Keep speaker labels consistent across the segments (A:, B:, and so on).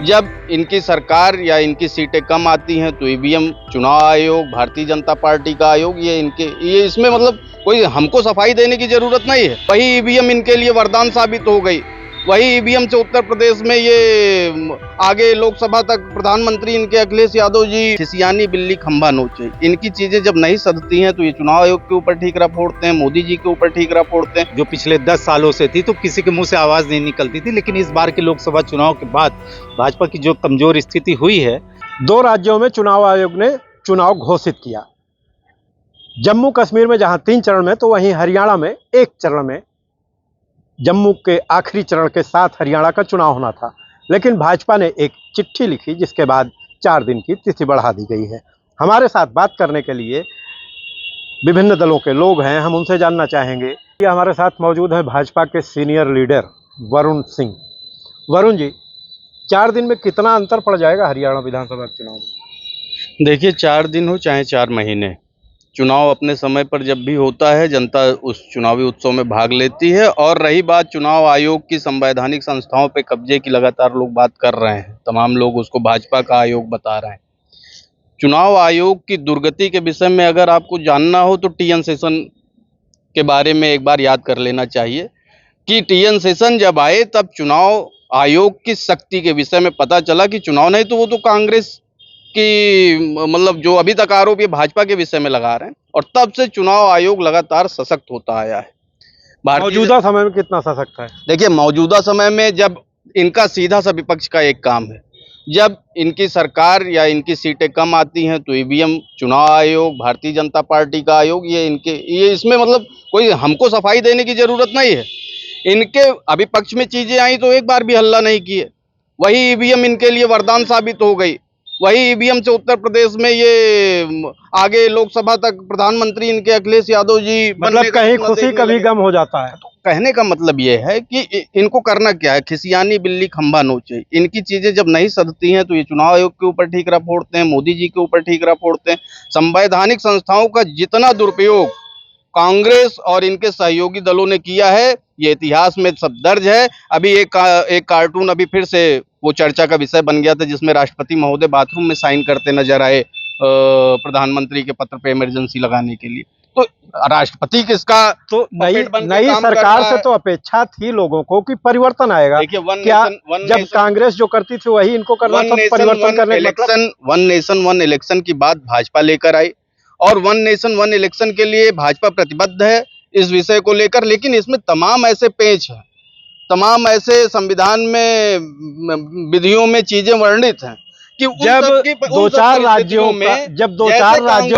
A: जब इनकी सरकार या इनकी सीटें कम आती हैं तो ईवीएम, चुनाव आयोग, भारतीय जनता पार्टी का आयोग, ये इसमें मतलब कोई हमको सफाई देने की जरूरत नहीं है। वही ईवीएम इनके लिए वरदान साबित हो गई। वही ईवीएम से उत्तर प्रदेश में ये आगे लोकसभा तक प्रधानमंत्री इनके अखिलेश यादव जी खिसियानी बिल्ली खंभा नोचे। इनकी चीजें जब नहीं सधती हैं तो ये चुनाव आयोग के ऊपर ठीकरा फोड़ते हैं, मोदी जी के ऊपर ठीकरा फोड़ते हैं।
B: जो पिछले 10 सालों से थी तो किसी के मुंह से आवाज नहीं निकलती थी, लेकिन इस बार के लोकसभा चुनाव के बाद भाजपा की जो कमजोर स्थिति हुई है,
C: 2 राज्यों में चुनाव आयोग ने चुनाव घोषित किया। जम्मू कश्मीर में जहां 3 चरण में, तो वहीं हरियाणा में 1 चरण में, जम्मू के आखिरी चरण के साथ हरियाणा का चुनाव होना था। लेकिन भाजपा ने एक चिट्ठी लिखी जिसके बाद 4 दिन की तिथि बढ़ा दी गई है। हमारे साथ बात करने के लिए विभिन्न दलों के लोग हैं, हम उनसे जानना चाहेंगे। ये हमारे साथ मौजूद है भाजपा के सीनियर लीडर वरुण सिंह। वरुण जी, 4 दिन में कितना अंतर पड़ जाएगा हरियाणा विधानसभा चुनाव में?
A: देखिए, 4 दिन हो चाहे 4 महीने, चुनाव अपने समय पर जब भी होता है जनता उस चुनावी उत्सव में भाग लेती है। और रही बात चुनाव आयोग की, संवैधानिक संस्थाओं पे कब्जे की लगातार लोग बात कर रहे हैं, तमाम लोग उसको भाजपा का आयोग बता रहे हैं। चुनाव आयोग की दुर्गति के विषय में अगर आपको जानना हो तो टीएन सेशन के बारे में एक बार याद कर लेना चाहिए कि टीएन सेशन जब आए तब चुनाव आयोग की शक्ति के विषय में पता चला कि चुनाव नहीं तो वो तो कांग्रेस कि मतलब जो अभी तक आरोप ये भाजपा के विषय में लगा रहे हैं। और तब से चुनाव आयोग लगातार सशक्त होता आया है।
C: मौजूदा समय में कितना सशक्त है?
A: देखिए, मौजूदा समय में जब इनका सीधा सा विपक्ष का एक काम है, जब इनकी सरकार या इनकी सीटें कम आती हैं तो ईवीएम, चुनाव आयोग, भारतीय जनता पार्टी का आयोग, ये इसमें मतलब कोई हमको सफाई देने की जरूरत नहीं है। इनके अभी पक्ष में चीजें आई तो एक बार भी हल्ला नहीं किए। वही ईवीएम इनके लिए वरदान साबित हो गई। वही ईवीएम से उत्तर प्रदेश में ये आगे लोकसभा तक प्रधानमंत्री इनके अखिलेश यादव जी
C: मतलब कहीं खुशी कभी गम हो जाता है।
A: तो कहने का मतलब ये है कि इनको करना क्या है, खिसियानी बिल्ली खंभा नोचे। इनकी चीजें जब नहीं सधती हैं तो ये चुनाव आयोग के ऊपर ठीकरा फोड़ते हैं, मोदी जी के ऊपर ठीकरा फोड़ते हैं। संवैधानिक संस्थाओं का जितना दुरुपयोग कांग्रेस और इनके सहयोगी दलों ने किया है, ये इतिहास में सब दर्ज है। अभी एक कार्टून अभी फिर से वो चर्चा का विषय बन गया था जिसमें राष्ट्रपति महोदय बाथरूम में साइन करते नजर आए प्रधानमंत्री के पत्र पे इमरजेंसी लगाने के लिए। तो राष्ट्रपति किसका
C: तो नई सरकार से तो अपेक्षा थी लोगों को कि परिवर्तन आएगा। क्या जब कांग्रेस जो करती थी वही इनको करना था? परिवर्तन करने
A: election, one nation one election की बात भाजपा लेकर आई और वन नेशन वन इलेक्शन के लिए भाजपा प्रतिबद्ध है इस विषय को लेकर। लेकिन इसमें तमाम ऐसे पेच हैं, तमाम ऐसे संविधान में विधियों में चीजें वर्णित हैं कि
C: जब 2-4 राज्यों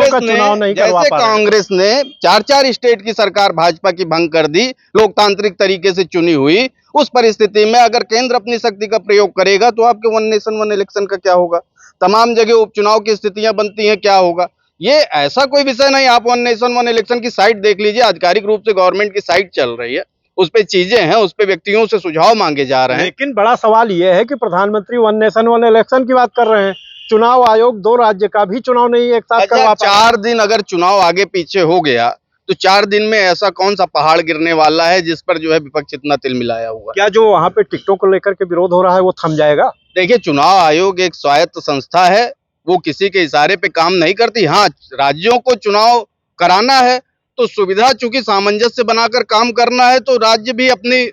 C: का चुनाव नहीं करवा पा रहे,
A: कांग्रेस ने 4-4 स्टेट की सरकार भाजपा की भंग कर दी, लोकतांत्रिक तरीके से चुनी हुई। उस परिस्थिति में अगर केंद्र अपनी शक्ति का प्रयोग करेगा तो आपके वन नेशन वन इलेक्शन का क्या होगा? तमाम जगह उपचुनाव की स्थितियां बनती हैं, क्या होगा? ये ऐसा कोई विषय नहीं। आप वन नेशन वन इलेक्शन की साइट देख लीजिए, आधिकारिक रूप से गवर्नमेंट की साइट चल रही है, उस पे चीजें हैं, उस पे व्यक्तियों से सुझाव मांगे जा रहे हैं।
C: लेकिन बड़ा सवाल ये है कि प्रधानमंत्री वन नेशन वन इलेक्शन की बात कर रहे हैं, चुनाव आयोग 2 राज्य का भी चुनाव नहीं एक साथ करवा पा।
A: 4 दिन अगर चुनाव आगे पीछे हो गया तो 4 दिन में ऐसा कौन सा पहाड़ गिरने वाला है जिस पर जो है विपक्ष इतना तिलमिलाया हुआ?
C: क्या जो वहां पे टिकटों को लेकर के विरोध हो रहा है वो थम जाएगा?
A: देखिए, चुनाव आयोग एक स्वायत्त संस्था है, वो किसी के इशारे पे काम नहीं करती। हाँ, राज्यों को चुनाव कराना है तो सुविधा चूंकि सामंजस्य बनाकर काम करना है तो राज्य भी अपनी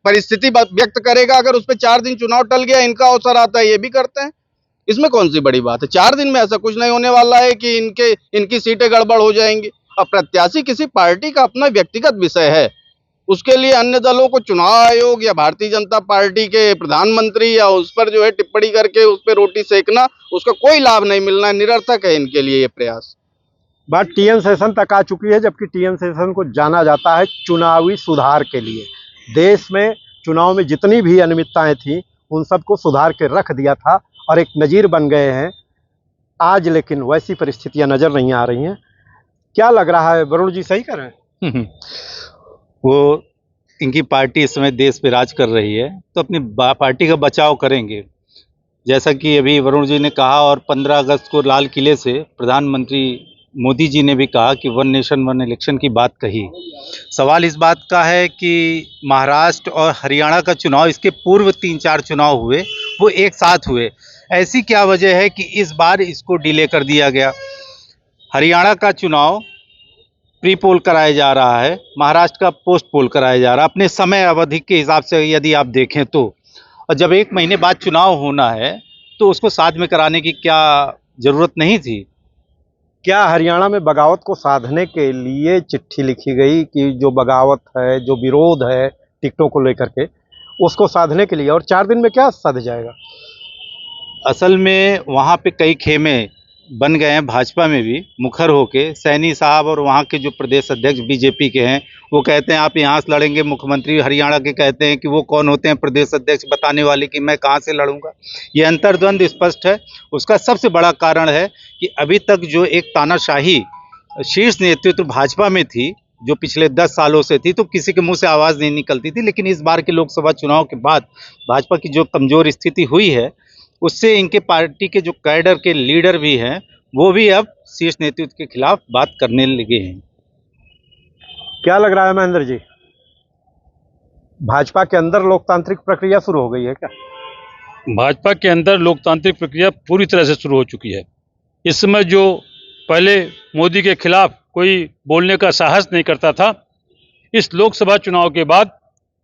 A: परिस्थिति व्यक्त करेगा। अगर उस पर 4 दिन चुनाव टल गया, इनका अवसर आता है, ये भी करते हैं। इसमें कौन सी बड़ी बात है? 4 दिन में ऐसा कुछ नहीं होने वाला है कि इनकी सीटें गड़बड़ हो जाएंगी। अब प्रत्याशी किसी पार्टी का अपना व्यक्तिगत विषय है, उसके लिए अन्य दलों को चुनाव आयोग या भारतीय जनता पार्टी के प्रधानमंत्री या उस पर जो है टिप्पणी करके उस पर रोटी सेकना, उसका कोई लाभ नहीं मिलना है। निरर्थक है इनके लिए ये प्रयास।
C: बात टीएन सेशन तक आ चुकी है, जबकि टीएन सेशन को जाना जाता है चुनावी सुधार के लिए। देश में चुनाव में जितनी भी अनियमितताएं थी उन सबको सुधार के रख दिया था और एक नज़ीर बन गए हैं आज। लेकिन वैसी परिस्थितियां नजर नहीं आ रही हैं। क्या लग रहा है वरुण जी, सही कर रहे हैं?
B: वो इनकी पार्टी इस समय देश पे राज कर रही है तो अपनी पार्टी का बचाव करेंगे। जैसा कि अभी वरुण जी ने कहा, और 15 अगस्त को लाल किले से प्रधानमंत्री मोदी जी ने भी कहा कि वन नेशन वन इलेक्शन की बात कही। सवाल इस बात का है कि महाराष्ट्र और हरियाणा का चुनाव, इसके पूर्व 3-4 चुनाव हुए, वो एक साथ हुए। ऐसी क्या वजह है कि इस बार इसको डिले कर दिया गया? हरियाणा का चुनाव प्री पोल कराया जा रहा है, महाराष्ट्र का पोस्ट पोल कराया जा रहा है अपने समय अवधि के हिसाब से यदि आप देखें तो। और जब 1 महीने बाद चुनाव होना है तो उसको साथ में कराने की क्या जरूरत नहीं थी?
C: क्या हरियाणा में बगावत को साधने के लिए चिट्ठी लिखी गई कि जो बगावत है, जो विरोध है टिकटों को लेकर के, उसको साधने के लिए, और 4 दिन में क्या साध जाएगा?
B: असल में वहाँ पे कई खेमे बन गए हैं, भाजपा में भी मुखर होके। सैनी साहब और वहाँ के जो प्रदेश अध्यक्ष बीजेपी के हैं वो कहते हैं आप यहाँ से लड़ेंगे, मुख्यमंत्री हरियाणा के कहते हैं कि वो कौन होते हैं प्रदेश अध्यक्ष बताने वाले कि मैं कहाँ से लड़ूंगा। ये अंतर्द्वंद स्पष्ट है। उसका सबसे बड़ा कारण है कि अभी तक जो एक तानाशाही शीर्ष नेतृत्व भाजपा में थी, जो पिछले 10 सालों से थी, तो किसी के मुंह से आवाज़ नहीं निकलती थी। लेकिन इस बार के लोकसभा चुनाव के बाद भाजपा की जो कमज़ोर स्थिति हुई है, उससे इनके पार्टी के जो कैडर के लीडर भी हैं वो भी अब शीर्ष नेतृत्व के खिलाफ बात करने लगे हैं।
C: क्या लग रहा है महेंद्र जी, भाजपा के अंदर लोकतांत्रिक प्रक्रिया शुरू हो गई है क्या?
D: भाजपा के अंदर लोकतांत्रिक प्रक्रिया पूरी तरह से शुरू हो चुकी है। इस समय जो पहले मोदी के खिलाफ कोई बोलने का साहस नहीं करता था, इस लोकसभा चुनाव के बाद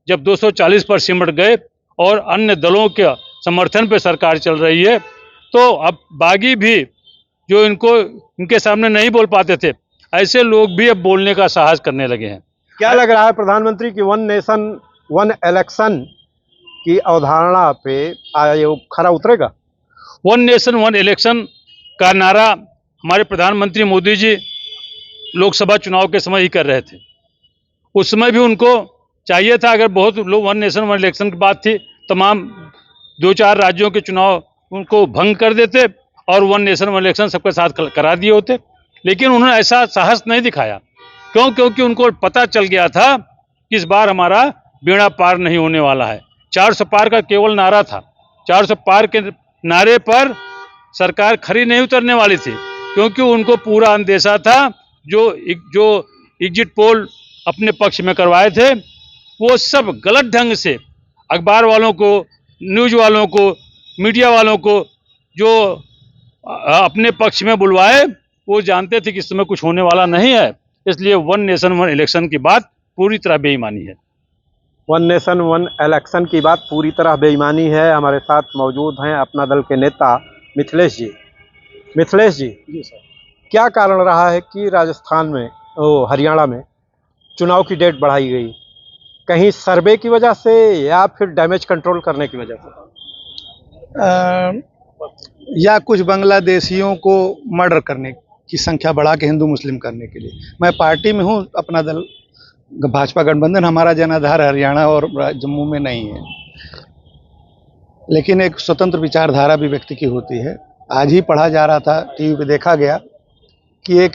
D: जब 240 पर सिमट गए और अन्य दलों के समर्थन पे सरकार चल रही है, तो अब बागी भी जो इनके सामने नहीं बोल पाते थे, ऐसे लोग भी अब बोलने का साहस करने लगे हैं।
C: क्या लग रहा है प्रधानमंत्री की 1 नेशन 1 इलेक्शन की अवधारणा पे आयोग खरा उतरेगा?
D: 1 नेशन 1 इलेक्शन का नारा हमारे प्रधानमंत्री मोदी जी लोकसभा चुनाव के समय ही कर रहे थे। उस समय भी उनको चाहिए था, अगर बहुत लोग 1 नेशन 1 इलेक्शन की बात थी, तमाम 2-4 राज्यों के चुनाव उनको भंग कर देते और 1 नेशन 1 इलेक्शन सबके साथ करा दिए होते। लेकिन उन्होंने ऐसा साहस नहीं दिखाया। क्यों? क्योंकि उनको पता चल गया था कि इस बार हमारा बेड़ा पार नहीं होने वाला है। 400 पार का केवल नारा था। 400 पार के नारे पर सरकार खरी नहीं उतरने वाली थी, क्योंकि उनको पूरा अंदेशा था जो एग्जिट पोल अपने पक्ष में करवाए थे वो सब गलत ढंग से अखबार वालों को, न्यूज वालों को, मीडिया वालों को जो अपने पक्ष में बुलवाए, वो जानते थे कि इस समय कुछ होने वाला नहीं है। इसलिए 1 नेशन 1 इलेक्शन की बात पूरी तरह बेईमानी है।
C: 1 नेशन 1 इलेक्शन की बात पूरी तरह बेईमानी है। हमारे साथ मौजूद हैं अपना दल के नेता मिथिलेश जी। मिथिलेश जी, सर, क्या कारण रहा है कि राजस्थान में, हरियाणा में चुनाव की डेट बढ़ाई गई? कहीं सर्वे की वजह से या फिर डैमेज कंट्रोल करने की वजह से?
E: या कुछ बांग्लादेशियों को मर्डर करने की संख्या बढ़ा के हिंदू मुस्लिम करने के लिए। मैं पार्टी में हूँ, अपना दल भाजपा गठबंधन, हमारा जनाधार हरियाणा और जम्मू में नहीं है, लेकिन एक स्वतंत्र विचारधारा भी व्यक्ति की होती है। आज ही पढ़ा जा रहा था, टीवी पे देखा गया कि एक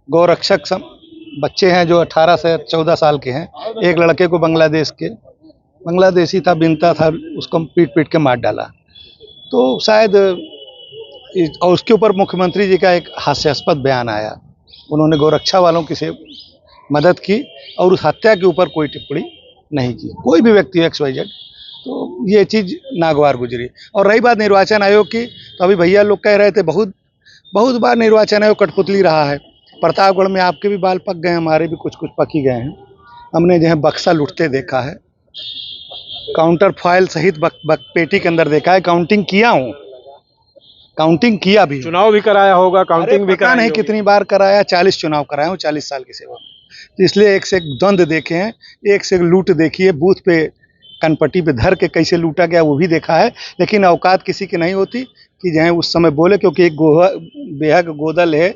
E: गौरक्षक बच्चे हैं जो 18 से 14 साल के हैं, एक लड़के को बांग्लादेशी था, बिनता था, उसको पीट के मार डाला। तो शायद और उसके ऊपर मुख्यमंत्री जी का एक हास्यास्पद बयान आया। उन्होंने गौरक्षा वालों की से मदद की और उस हत्या के ऊपर कोई टिप्पणी नहीं की, कोई भी व्यक्ति XYZ। तो ये चीज़ नागवार गुजरी। और रही बात निर्वाचन आयोग की, तो अभी भैया लोग कह रहे थे बहुत बार निर्वाचन आयोग कठपुतली रहा है। प्रतापगढ़ में आपके भी बाल पक गए, हमारे भी कुछ पक ही गए हैं। हमने जो है बक्सा लुटते देखा है, काउंटर फॉइल सहित पेटी के अंदर देखा है, काउंटिंग किया हूँ, काउंटिंग किया भी,
C: चुनाव भी कराया होगा, काउंटिंग भी कराया
E: नहीं कितनी बार कराया, 40 चुनाव कराया हूँ 40 साल की सेवा में। तो इसलिए एक से एक द्वंद देखे हैं, एक से एक लूट देखी है, बूथ पे कनपट्टी पे धर के कैसे लूटा गया वो भी देखा है। लेकिन औकात किसी की नहीं होती कि जो है उस समय बोले, क्योंकि एक बेहद गोदल है,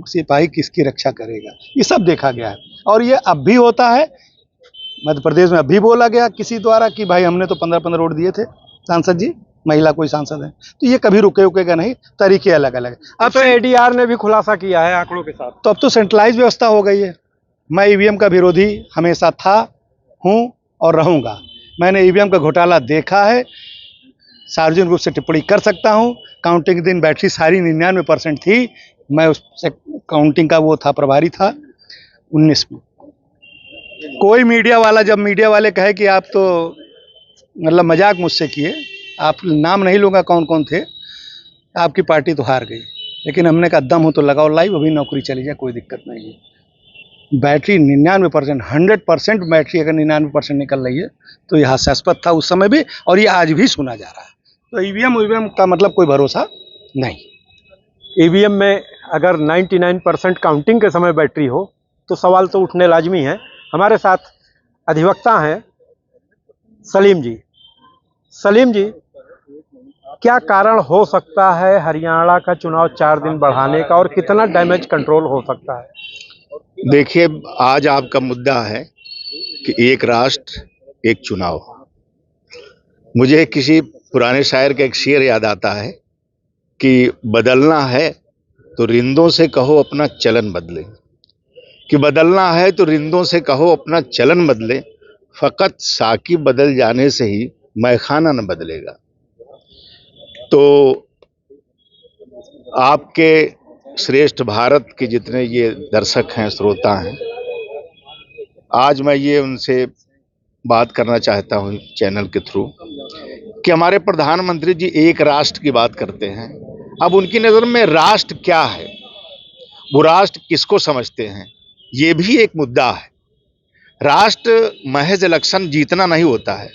E: सिपाही किसकी रक्षा करेगा, ये सब देखा गया है। और ये अब भी होता है, मध्य प्रदेश में अभी बोला गया किसी द्वारा कि भाई हमने तो 15-15 रोड दिए थे, सांसद जी, महिला कोई सांसद है, तो ये कभी रुकेगा नहीं, तरीके अलग अलग है।
C: अब तो ADR ने भी खुलासा किया है आंकड़ों के साथ।
E: तो अब तो सेंट्रलाइज व्यवस्था हो गई है। मैं EVM का विरोधी हमेशा था, हूँ और रहूँगा। मैंने EVM का घोटाला देखा है, सार्वजनिक रूप से टिप्पणी कर सकता हूँ। काउंटिंग के दिन बैटरी सारी 99% थी, मैं उस काउंटिंग का वो था, प्रभारी था 19 में। कोई मीडिया वाला, जब मीडिया वाले कहे कि आप तो मतलब मजाक मुझसे किए, आप नाम नहीं लूँगा कौन कौन थे, आपकी पार्टी तो हार गई। लेकिन हमने कहा दम हो तो लगाओ लाइव, अभी नौकरी चली जाए, कोई दिक्कत नहीं है। बैटरी 99%, 100% बैटरी अगर 99% निकल रही है तो ये हास्यास्पद था उस समय भी, और ये आज भी सुना जा रहा है। तो ईवीएम का मतलब कोई भरोसा नहीं।
C: ईवीएम में अगर 99% काउंटिंग के समय बैटरी हो तो सवाल तो उठने लाजमी है। हमारे साथ अधिवक्ता हैं सलीम जी। सलीम जी, क्या कारण हो सकता है हरियाणा का चुनाव 4 दिन बढ़ाने का, और कितना डैमेज कंट्रोल हो सकता है?
F: देखिए, आज आपका मुद्दा है कि एक राष्ट्र एक चुनाव। मुझे किसी पुराने शायर का एक शेर याद आता है कि बदलना है तो रिंदों से कहो अपना चलन बदले, कि बदलना है तो रिंदों से कहो अपना चलन बदले, फकत साकी बदल जाने से ही मैखाना न बदलेगा। तो आपके श्रेष्ठ भारत के जितने ये दर्शक हैं, श्रोता हैं, आज मैं ये उनसे बात करना चाहता हूँ चैनल के थ्रू कि हमारे प्रधानमंत्री जी एक राष्ट्र की बात करते हैं। अब उनकी नज़र में राष्ट्र क्या है, वो राष्ट्र किसको समझते हैं, ये भी एक मुद्दा है। राष्ट्र महज इलेक्शन जीतना नहीं होता है।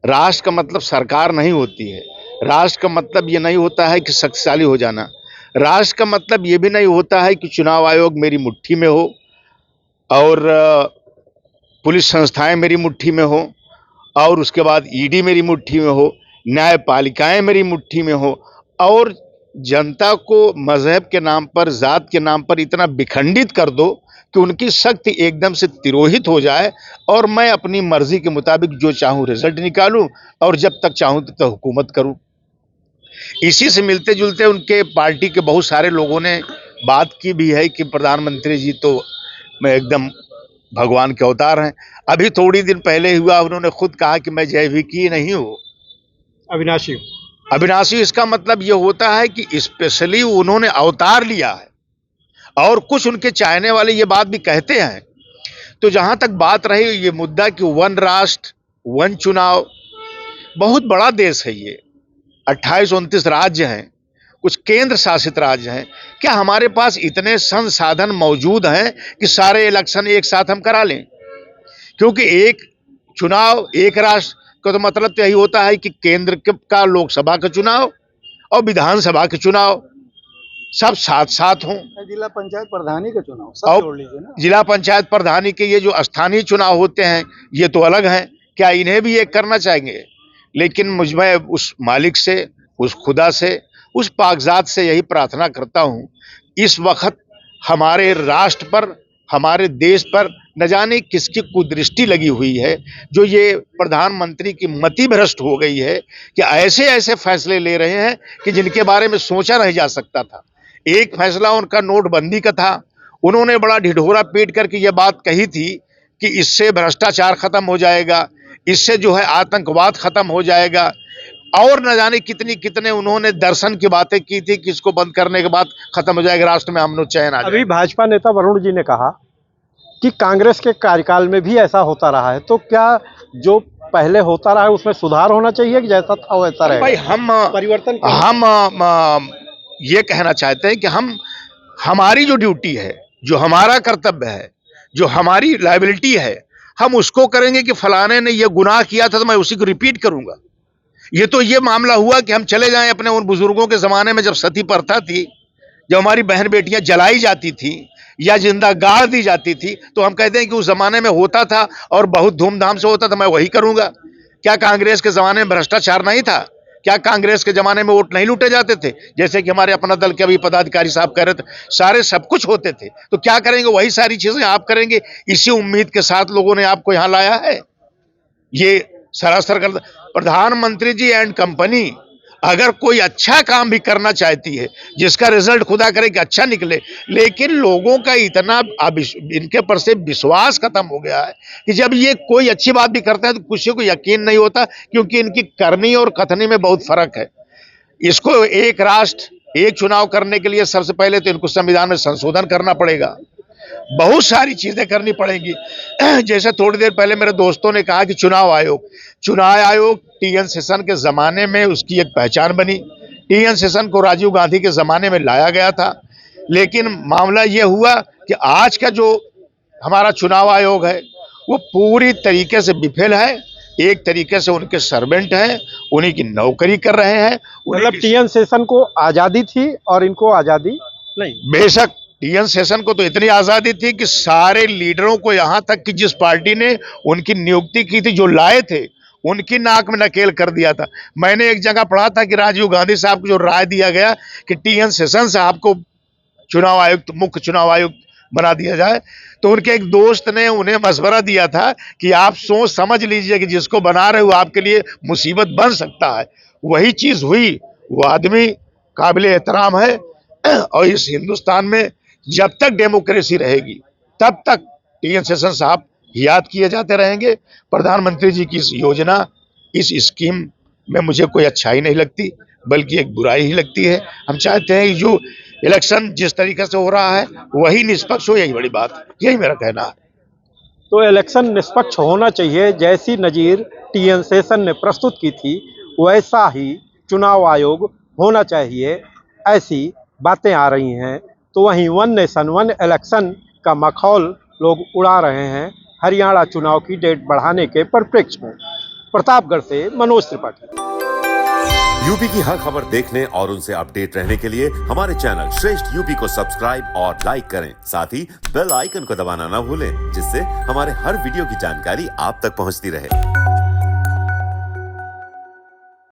F: राष्ट्र का मतलब सरकार नहीं होती है। राष्ट्र का मतलब ये नहीं होता है कि शक्तिशाली हो जाना। राष्ट्र का मतलब ये भी नहीं होता है कि चुनाव आयोग मेरी मुट्ठी में हो और पुलिस संस्थाएं मेरी मुट्ठी में हो और उसके बाद ईडी मेरी मुट्ठी में हो, न्यायपालिकाएं मेरी मुट्ठी में हो और जनता को मजहब के नाम पर, जात के नाम पर इतना विखंडित कर दो कि उनकी शक्ति एकदम से तिरोहित हो जाए और मैं अपनी मर्जी के मुताबिक जो चाहूँ रिजल्ट निकालूं और जब तक चाहूँ तब तक हुकूमत करूं। इसी से मिलते जुलते उनके पार्टी के बहुत सारे लोगों ने बात की भी है कि प्रधानमंत्री जी तो मैं एकदम भगवान के अवतार हैं। अभी थोड़ी दिन पहले हुआ, उन्होंने खुद कहा कि मैं जैविकी नहीं हूँ, अविनाशी। इसका मतलब ये होता है कि स्पेशली उन्होंने अवतार लिया है और कुछ उनके चाहने वाले ये बात भी कहते हैं। तो जहां तक बात रही ये मुद्दा कि वन राष्ट्र वन चुनाव, बहुत बड़ा देश है ये, 28-29 राज्य हैं, कुछ केंद्र शासित राज्य हैं। क्या हमारे पास इतने संसाधन मौजूद हैं कि सारे इलेक्शन एक साथ हम करा लें? क्योंकि एक चुनाव एक राष्ट्र का तो मतलब तो यही होता है कि केंद्र का लोकसभा का चुनाव और विधानसभा के चुनाव सब साथ साथ हों।
E: जिला पंचायत प्रधानी का चुनाव सब जोड़ लीजिए ना।
F: जिला पंचायत प्रधानी के ये जो स्थानीय चुनाव होते हैं ये तो अलग हैं, क्या इन्हें भी एक करना चाहेंगे? लेकिन मैं उस मालिक से, उस खुदा से, उस पाकजात से यही प्रार्थना करता हूँ, इस वक्त हमारे राष्ट्र पर, हमारे देश पर न जाने किसकी कुदृष्टि लगी हुई है, जो ये प्रधानमंत्री की मति भ्रष्ट हो गई है कि ऐसे ऐसे फैसले ले रहे हैं कि जिनके बारे में सोचा नहीं जा सकता था। एक फैसला उनका नोटबंदी का था। उन्होंने बड़ा ढिढोरा पीट करके ये बात कही थी कि इससे भ्रष्टाचार खत्म हो जाएगा, इससे जो है आतंकवाद खत्म हो जाएगा, और न जाने कितनी कितने उन्होंने दर्शन की बातें की थी कि इसको बंद करने के बाद खत्म हो जाएगा, राष्ट्र में अमन चैन आ जाएगा।
C: अभी भाजपा नेता वरुण जी ने कहा कि कांग्रेस के कार्यकाल में भी ऐसा होता रहा है, तो क्या जो पहले होता रहा है उसमें सुधार होना चाहिए कि जैसा था वैसा रहेगा?
F: भाई हम ये कहना चाहते हैं कि हमारी जो ड्यूटी है, जो हमारा कर्तव्य है, जो हमारी लायबिलिटी है, हम उसको करेंगे कि फलाने ने ये गुनाह किया था तो मैं उसी को रिपीट करूंगा। ये तो ये मामला हुआ कि हम चले जाएं अपने उन बुजुर्गों के जमाने में जब सती प्रथा थी, जब हमारी बहन बेटियां जलाई जाती थी या जिंदा गाड़ दी जाती थी, तो हम कहते हैं कि उस जमाने में होता था और बहुत धूमधाम से होता था, मैं वही करूंगा। क्या कांग्रेस के जमाने में भ्रष्टाचार नहीं था? क्या कांग्रेस के जमाने में वोट नहीं लूटे जाते थे? जैसे कि हमारे अपना दल के अभी पदाधिकारी साहब कह रहे थे, सारे सब कुछ होते थे। तो क्या करेंगे? वही सारी चीजें आप करेंगे। इसी उम्मीद के साथ लोगों ने आपको यहां लाया है। ये सरासर कर प्रधानमंत्री जी एंड कंपनी अगर कोई अच्छा काम भी करना चाहती है, जिसका रिजल्ट खुदा करे कि अच्छा निकले, लेकिन लोगों का इतना इनके पर से विश्वास खत्म हो गया है कि जब ये कोई अच्छी बात भी करते हैं तो किसी को यकीन नहीं होता, क्योंकि इनकी करनी और कथनी में बहुत फर्क है। इसको एक राष्ट्र एक चुनाव करने के लिए सबसे पहले तो इनको संविधान में संशोधन करना पड़ेगा। बहुत सारी चीजें करनी पड़ेंगी। जैसे थोड़ी देर पहले मेरे दोस्तों ने कहा कि चुनाव आयोग टीएन शेषन के जमाने में उसकी एक पहचान बनी। टीएन शेषन को राजीव गांधी के जमाने में लाया गया था, लेकिन मामला यह हुआ कि आज का जो हमारा चुनाव आयोग है वो पूरी तरीके से विफल है। एक तरीके से उनके सर्वेंट हैं, उन्हीं की नौकरी कर रहे हैं।
C: मतलब टीएन शेषन को आजादी थी और इनको आजादी नहीं।
F: बेशक टीएन शेषन को तो इतनी आजादी थी कि सारे लीडरों को, यहां तक कि जिस पार्टी ने उनकी नियुक्ति की थी, जो लाए थे, उनकी नाक में नकेल कर दिया था। मैंने एक जगह पढ़ा था कि राजीव गांधी साहब को जो राय दिया गया कि टीएन शेषन साहब को चुनाव आयुक्त, मुख्य चुनाव आयुक्त बना दिया जाए, तो उनके एक दोस्त ने उन्हें मशवरा दिया था कि आप सोच समझ लीजिए कि जिसको बना रहे हो आपके लिए मुसीबत बन सकता है। वही चीज हुई। वो आदमी काबिल एहतराम है और इस हिंदुस्तान में जब तक डेमोक्रेसी रहेगी तब तक टीएन शेषन साहब याद किए जाते रहेंगे। प्रधानमंत्री जी की इस योजना, इस स्कीम में मुझे कोई अच्छाई नहीं लगती, बल्कि एक बुराई ही लगती है। हम चाहते हैं कि जो इलेक्शन जिस तरीके से हो रहा है वही निष्पक्ष हो, यही बड़ी बात है, यही मेरा कहना है।
C: तो इलेक्शन निष्पक्ष होना चाहिए, जैसी नज़ीर टीएन शेषन ने प्रस्तुत की थी वैसा ही चुनाव आयोग होना चाहिए, ऐसी बातें आ रही हैं। तो वहीं वन नेशन वन इलेक्शन का मखौल लोग उड़ा रहे हैं हरियाणा चुनाव की डेट बढ़ाने के परिप्रेक्ष्य में। प्रतापगढ़ से मनोज त्रिपाठी।
G: यूपी की हर खबर देखने और उनसे अपडेट रहने के लिए हमारे चैनल श्रेष्ठ यूपी को सब्सक्राइब और लाइक करें। साथ ही बेल आइकन को दबाना ना भूलें, जिससे हमारे हर वीडियो की जानकारी आप तक पहुंचती रहे।